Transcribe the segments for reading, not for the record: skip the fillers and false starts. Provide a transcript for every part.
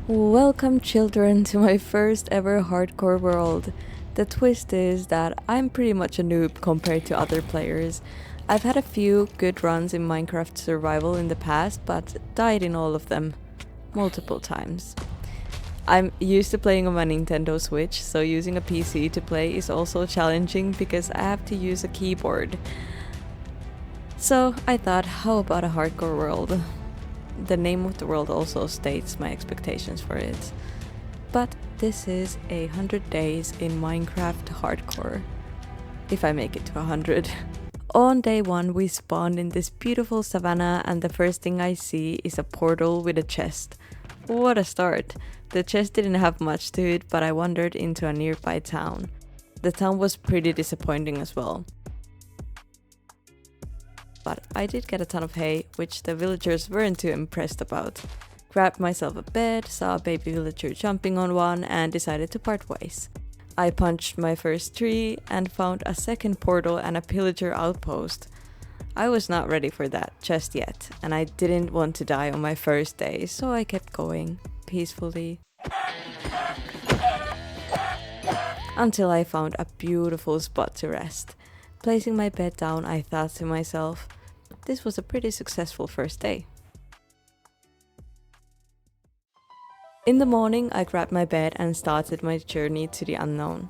Welcome children to my first ever hardcore world. The twist is that I'm pretty much a noob compared to other players. I've had a few good runs in Minecraft survival in the past, but died in all of them multiple times. I'm used to playing on my Nintendo Switch, so using a PC to play is also challenging because I have to use a keyboard. So I thought, how about a hardcore world? The name of the world also states my expectations for it. But this is 100 days in Minecraft hardcore. If I make it to 100. On day 1 we spawned in this beautiful savannah and the first thing I see is a portal with a chest. What a start! The chest didn't have much to it, but I wandered into a nearby town. The town was pretty disappointing as well. But I did get a ton of hay, which the villagers weren't too impressed about. Grabbed myself a bed, saw a baby villager jumping on one, and decided to part ways. I punched my first tree and found a second portal and a pillager outpost. I was not ready for that just yet, and I didn't want to die on my first day, so I kept going, peacefully. Until I found a beautiful spot to rest. Placing my bed down, I thought to myself, this was a pretty successful first day. In the morning, I grabbed my bed and started my journey to the unknown.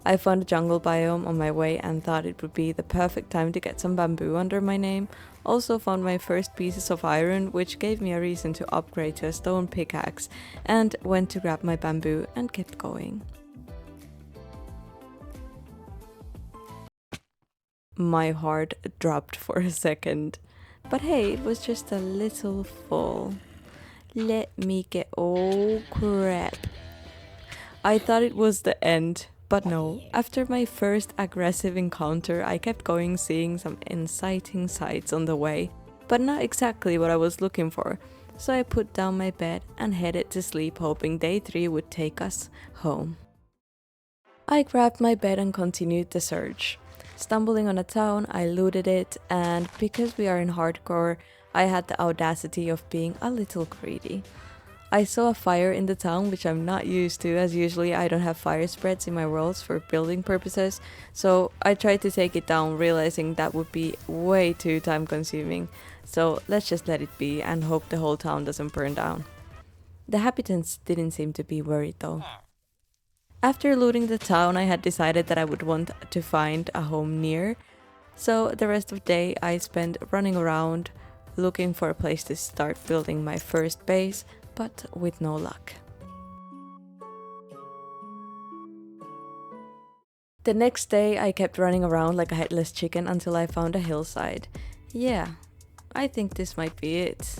I found a jungle biome on my way and thought it would be the perfect time to get some bamboo under my name. Also found my first pieces of iron, which gave me a reason to upgrade to a stone pickaxe, and went to grab my bamboo and kept going. My heart dropped for a second. But hey, it was just a little fall. Let me get... oh crap. I thought it was the end, but no. After my first aggressive encounter, I kept going, seeing some inciting sights on the way, but not exactly what I was looking for. So I put down my bed and headed to sleep, hoping day 3 would take us home. I grabbed my bed and continued the search. Stumbling on a town, I looted it, and because we are in hardcore, I had the audacity of being a little greedy. I saw a fire in the town, which I'm not used to, as usually I don't have fire spreads in my worlds for building purposes, so I tried to take it down, realizing that would be way too time consuming. So let's just let it be and hope the whole town doesn't burn down. The inhabitants didn't seem to be worried though. After looting the town, I had decided that I would want to find a home near, so the rest of the day I spent running around, looking for a place to start building my first base, but with no luck. The next day I kept running around like a headless chicken until I found a hillside. Yeah, I think this might be it.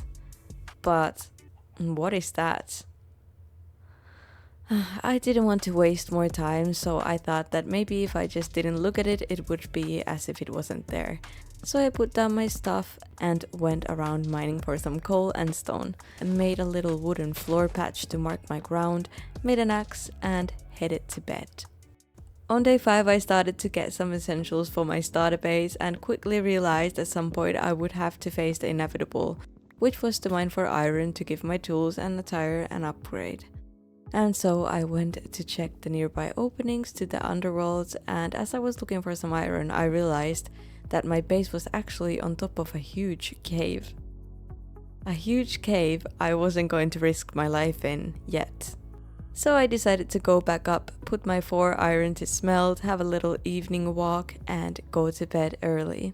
But what is that? I didn't want to waste more time, so I thought that maybe if I just didn't look at it, it would be as if it wasn't there. So I put down my stuff and went around mining for some coal and stone, and made a little wooden floor patch to mark my ground, made an axe, and headed to bed. On day 5 I started to get some essentials for my starter base and quickly realized at some point I would have to face the inevitable, which was to mine for iron to give my tools and attire an upgrade. And so I went to check the nearby openings to the underworlds, and as I was looking for some iron, I realized that my base was actually on top of a huge cave. A huge cave I wasn't going to risk my life in yet. So I decided to go back up, put my 4 iron to smelt, have a little evening walk, and go to bed early.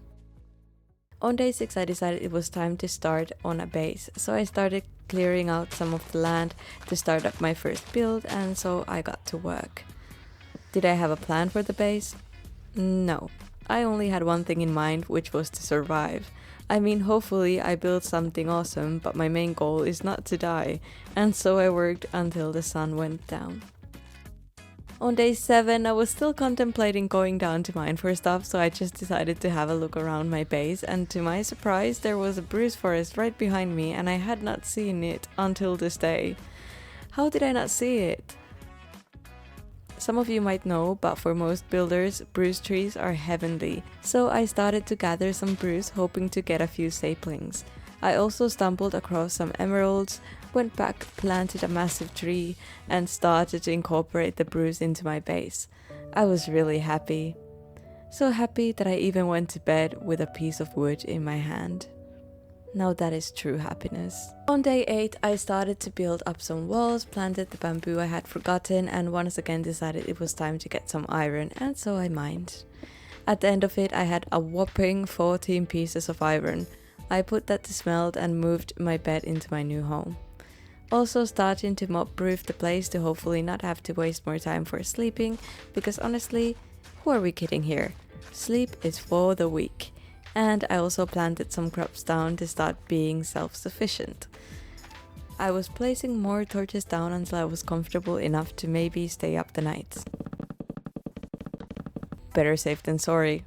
On day 6 I decided it was time to start on a base, so I started clearing out some of the land to start up my first build, and so I got to work. Did I have a plan for the base? No. I only had one thing in mind, which was to survive. I mean, hopefully I built something awesome, but my main goal is not to die, and so I worked until the sun went down. On day 7 I was still contemplating going down to mine for stuff, so I just decided to have a look around my base, and to my surprise there was a spruce forest right behind me and I had not seen it until this day. How did I not see it? Some of you might know, but for most builders, spruce trees are heavenly, so I started to gather some spruce hoping to get a few saplings. I also stumbled across some emeralds, went back, planted a massive tree, and started to incorporate the bruise into my base. I was really happy. So happy that I even went to bed with a piece of wood in my hand. Now that is true happiness. On day 8, I started to build up some walls, planted the bamboo I had forgotten, and once again decided it was time to get some iron, and so I mined. At the end of it, I had a whopping 14 pieces of iron. I put that to smelt and moved my bed into my new home. Also starting to mob-proof the place to hopefully not have to waste more time for sleeping, because honestly, who are we kidding here? Sleep is for the weak. And I also planted some crops down to start being self-sufficient. I was placing more torches down until I was comfortable enough to maybe stay up the night. Better safe than sorry.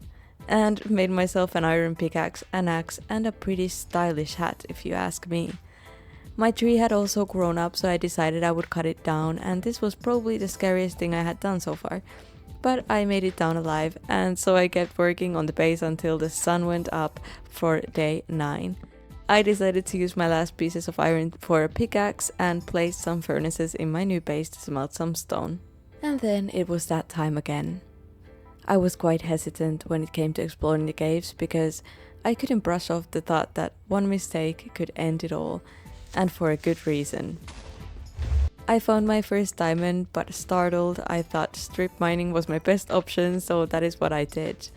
And made myself an iron pickaxe, an axe, and a pretty stylish hat if you ask me. My tree had also grown up, so I decided I would cut it down, and this was probably the scariest thing I had done so far. But I made it down alive, and so I kept working on the base until the sun went up for day 9. I decided to use my last pieces of iron for a pickaxe and placed some furnaces in my new base to smelt some stone. And then it was that time again. I was quite hesitant when it came to exploring the caves because I couldn't brush off the thought that one mistake could end it all, and for a good reason. I found my first diamond, but startled, I thought strip mining was my best option, so that is what I did.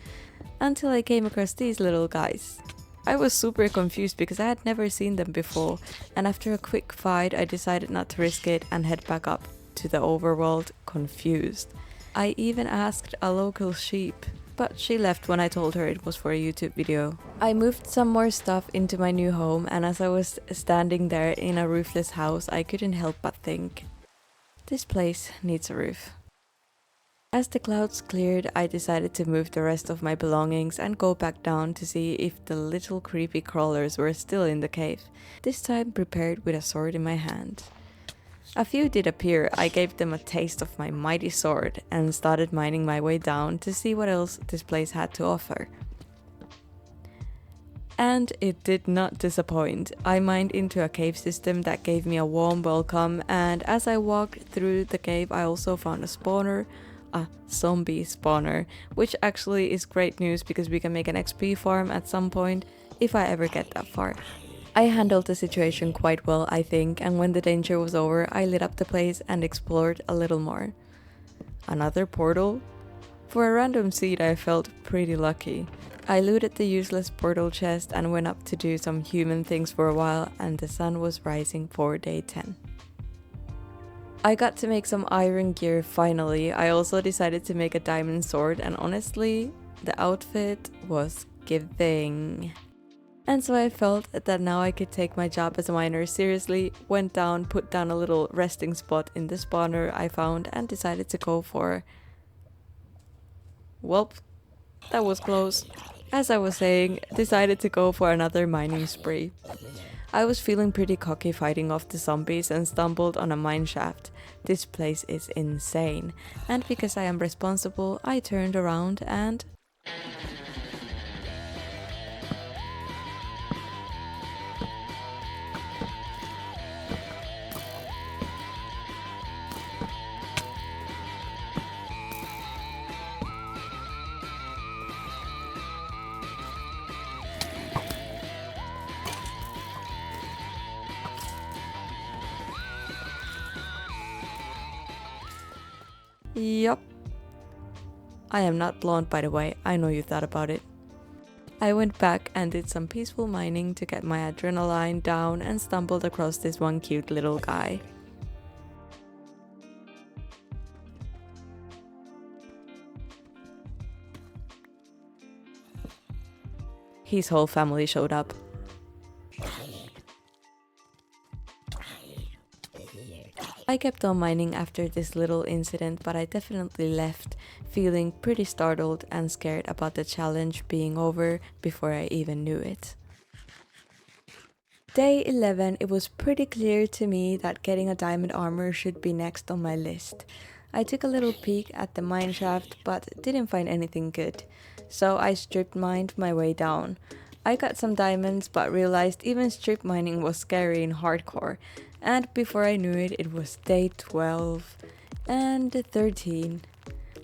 Until I came across these little guys. I was super confused because I had never seen them before, and after a quick fight I decided not to risk it and head back up to the overworld confused. I even asked a local sheep, but she left when I told her it was for a YouTube video. I moved some more stuff into my new home, and as I was standing there in a roofless house, I couldn't help but think, this place needs a roof. As the clouds cleared, I decided to move the rest of my belongings and go back down to see if the little creepy crawlers were still in the cave, this time prepared with a sword in my hand. A few did appear. I gave them a taste of my mighty sword and started mining my way down to see what else this place had to offer. And it did not disappoint. I mined into a cave system that gave me a warm welcome, and as I walked through the cave I also found a spawner, a zombie spawner, which actually is great news because we can make an XP farm at some point if I ever get that far. I handled the situation quite well, I think, and when the danger was over, I lit up the place and explored a little more. Another portal? For a random seed, I felt pretty lucky. I looted the useless portal chest and went up to do some human things for a while, and the sun was rising for day 10. I got to make some iron gear finally. I also decided to make a diamond sword, and honestly, the outfit was giving. And so I felt that now I could take my job as a miner seriously, went down, put down a little resting spot in the spawner I found, and decided to go for... Welp, that was close. As I was saying, decided to go for another mining spree. I was feeling pretty cocky fighting off the zombies and stumbled on a mine shaft. This place is insane, and because I am responsible, I turned around and... Yup. I am not blonde, by the way, I know you thought about it. I went back and did some peaceful mining to get my adrenaline down and stumbled across this one cute little guy. His whole family showed up. I kept on mining after this little incident, but I definitely left feeling pretty startled and scared about the challenge being over before I even knew it. Day 11, it was pretty clear to me that getting a diamond armor should be next on my list. I took a little peek at the mine shaft but didn't find anything good, so I strip mined my way down. I got some diamonds but realized even strip mining was scary and hardcore, And before I knew it, it was day 12 and 13.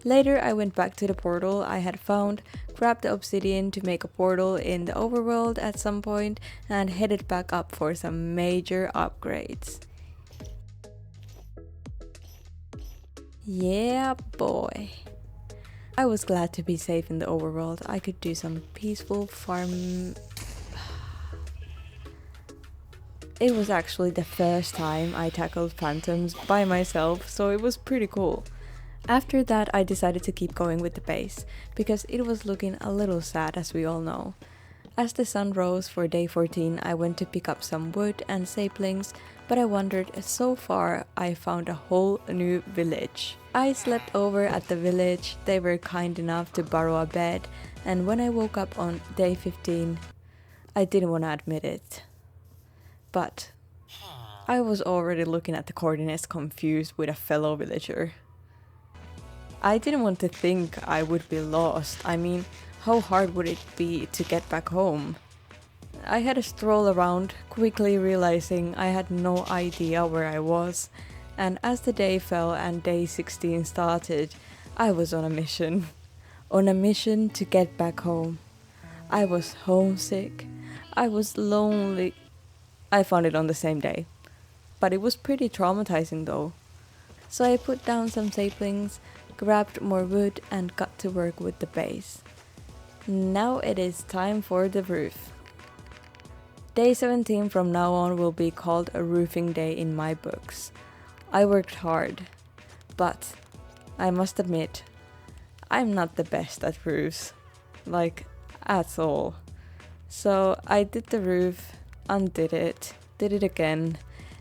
Later, I went back to the portal I had found, grabbed the obsidian to make a portal in the overworld at some point, and headed back up for some major upgrades. Yeah, boy. I was glad to be safe in the overworld. I could do some peaceful farm. It was actually the first time I tackled phantoms by myself, so it was pretty cool. After that, I decided to keep going with the base, because it was looking a little sad, as we all know. As the sun rose for day 14, I went to pick up some wood and saplings, but I wondered, so far I found a whole new village. I slept over at the village, they were kind enough to borrow a bed, and when I woke up on day 15, I didn't want to admit it. But I was already looking at the coordinates confused with a fellow villager. I didn't want to think I would be lost. I mean, how hard would it be to get back home? I had a stroll around, quickly realizing I had no idea where I was, and as the day fell and day 16 started, I was on a mission. On a mission to get back home. I was homesick. I was lonely. I found it on the same day. But it was pretty traumatizing though. So I put down some saplings, grabbed more wood and got to work with the base. Now it is time for the roof. Day 17 from now on will be called a roofing day in my books. I worked hard, but I must admit, I'm not the best at roofs, like at all. So I did the roof, undid it, did it again,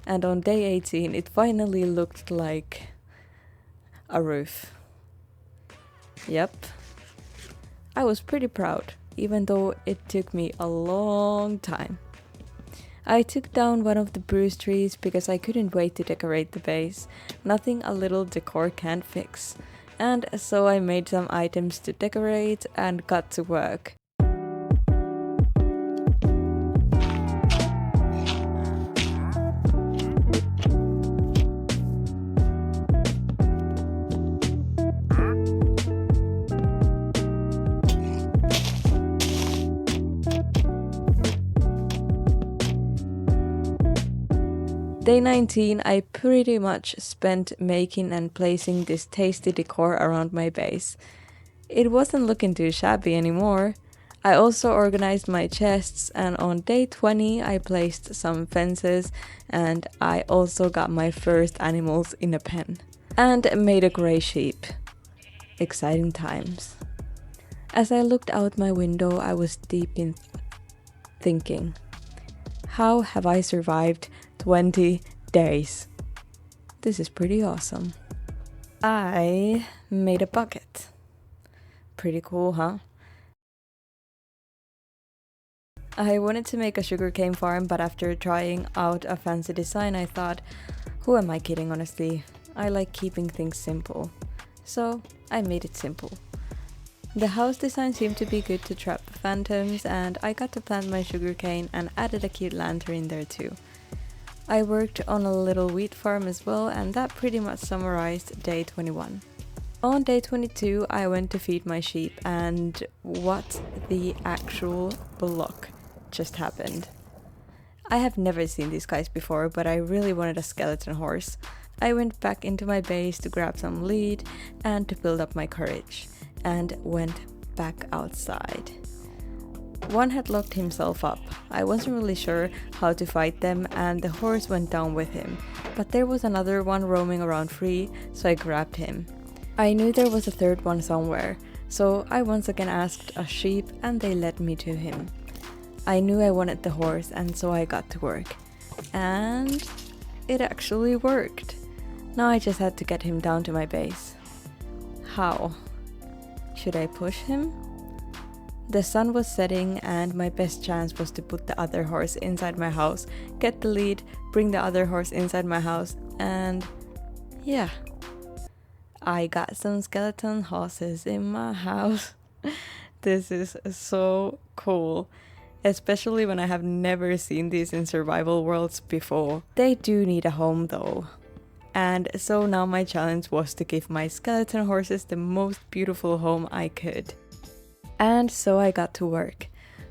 and on day 18 it finally looked like a roof. Yep. I was pretty proud, even though it took me a long time. I took down one of the spruce trees because I couldn't wait to decorate the base. Nothing a little decor can't fix. And so I made some items to decorate and got to work. Day 19, I pretty much spent making and placing this tasty decor around my base. It wasn't looking too shabby anymore. I also organized my chests, and on day 20 I placed some fences, and I also got my first animals in a pen. And made a grey sheep. Exciting times. As I looked out my window, I was deep in thinking, how have I survived 20 days? This is pretty awesome. I made a bucket. Pretty cool, huh? I wanted to make a sugarcane farm, but after trying out a fancy design, I thought, who am I kidding, honestly? I like keeping things simple. So I made it simple. The house design seemed to be good to trap phantoms, and I got to plant my sugarcane and added a cute lantern in there too. I worked on a little wheat farm as well, and that pretty much summarized day 21. On day 22, I went to feed my sheep, and what the actual block just happened. I have never seen these guys before, but I really wanted a skeleton horse. I went back into my base to grab some lead and to build up my courage, and went back outside. One had locked himself up. I wasn't really sure how to fight them, and the horse went down with him. But there was another one roaming around free, so I grabbed him. I knew there was a third one somewhere, so I once again asked a sheep and they led me to him. I knew I wanted the horse, and so I got to work. And it actually worked. Now I just had to get him down to my base. How? Should I push him? The sun was setting, and my best chance was to put the other horse inside my house, get the lead, bring the other horse inside my house, and yeah. I got some skeleton horses in my house. This is so cool. especially when I have never seen these in survival worlds before. They do need a home though. And so now my challenge was to give my skeleton horses the most beautiful home I could. And so I got to work.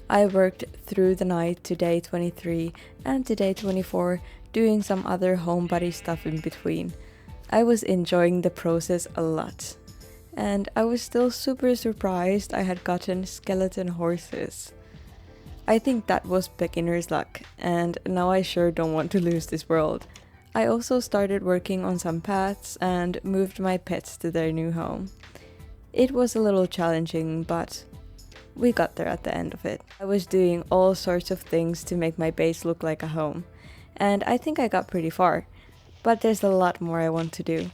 I worked through the night to day 23 and to day 24, doing some other homebody stuff in between. I was enjoying the process a lot. And I was still super surprised I had gotten skeleton horses. I think that was beginner's luck, and now I sure don't want to lose this world. I also started working on some paths and moved my pets to their new home. It was a little challenging, but we got there at the end of it. I was doing all sorts of things to make my base look like a home, and I think I got pretty far, but there's a lot more I want to do.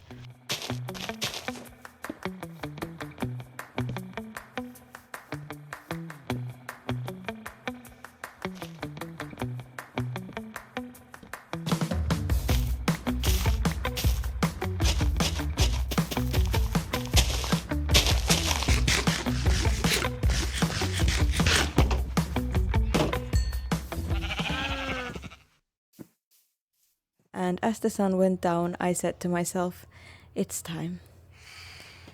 And as the sun went down, I said to myself, it's time.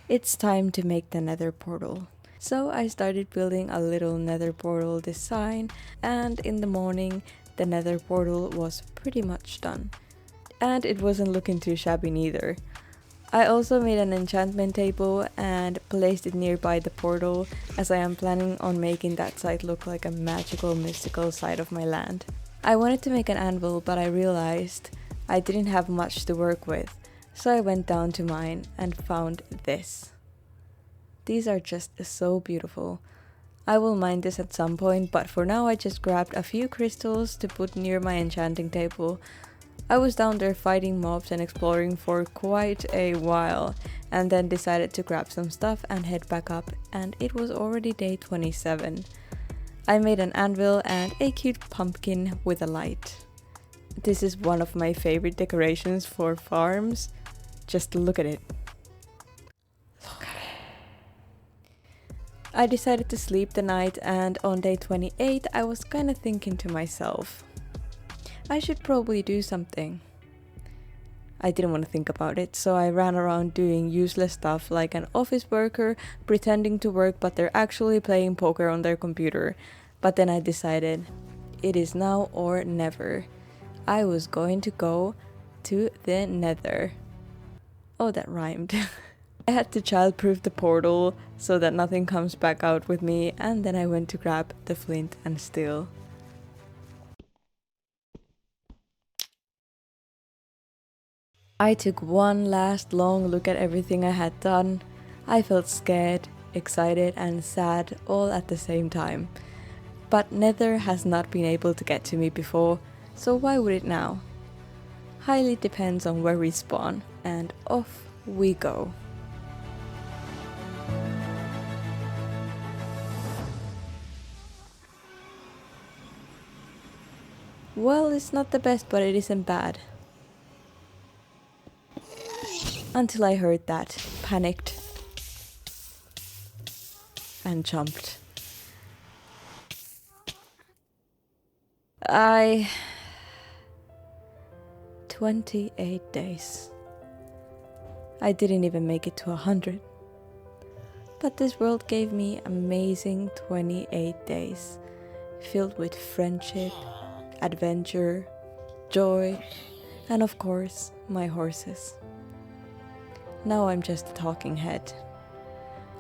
It's time to make the nether portal. So I started building a little nether portal design, and in the morning, the nether portal was pretty much done. And it wasn't looking too shabby neither. I also made an enchantment table and placed it nearby the portal, as I am planning on making that site look like a magical, mystical side of my land. I wanted to make an anvil, but I realized I didn't have much to work with, so I went down to mine and found this. These are just so beautiful. I will mine this at some point, but for now I just grabbed a few crystals to put near my enchanting table. I was down there fighting mobs and exploring for quite a while, and then decided to grab some stuff and head back up, and it was already day 27. I made an anvil and a cute pumpkin with a light. This is one of my favorite decorations for farms. Just look at it. Look at it. I decided to sleep the night, and on day 28 I was kinda thinking to myself, I should probably do something. I didn't want to think about it, so I ran around doing useless stuff like an office worker pretending to work but they're actually playing poker on their computer. But then I decided, it is now or never. I was going to go to the Nether. Oh, that rhymed. I had to childproof the portal so that nothing comes back out with me, and then I went to grab the flint and steel. I took one last long look at everything I had done. I felt scared, excited, and sad all at the same time. But Nether has not been able to get to me before, so why would it now? Highly depends on where we spawn, and off we go. Well, it's not the best, but it isn't bad. Until I heard that, panicked, and jumped. 28 days. I didn't even make it to 100. But this world gave me amazing 28 days, filled with friendship, adventure, joy, and of course, my horses. Now I'm just a talking head.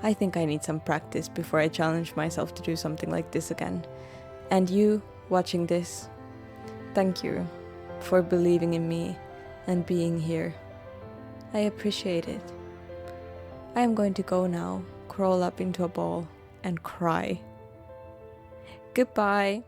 I think I need some practice before I challenge myself to do something like this again. And you, watching this, thank you for believing in me and being here. I appreciate it. I am going to go now, crawl up into a ball, and cry. Goodbye.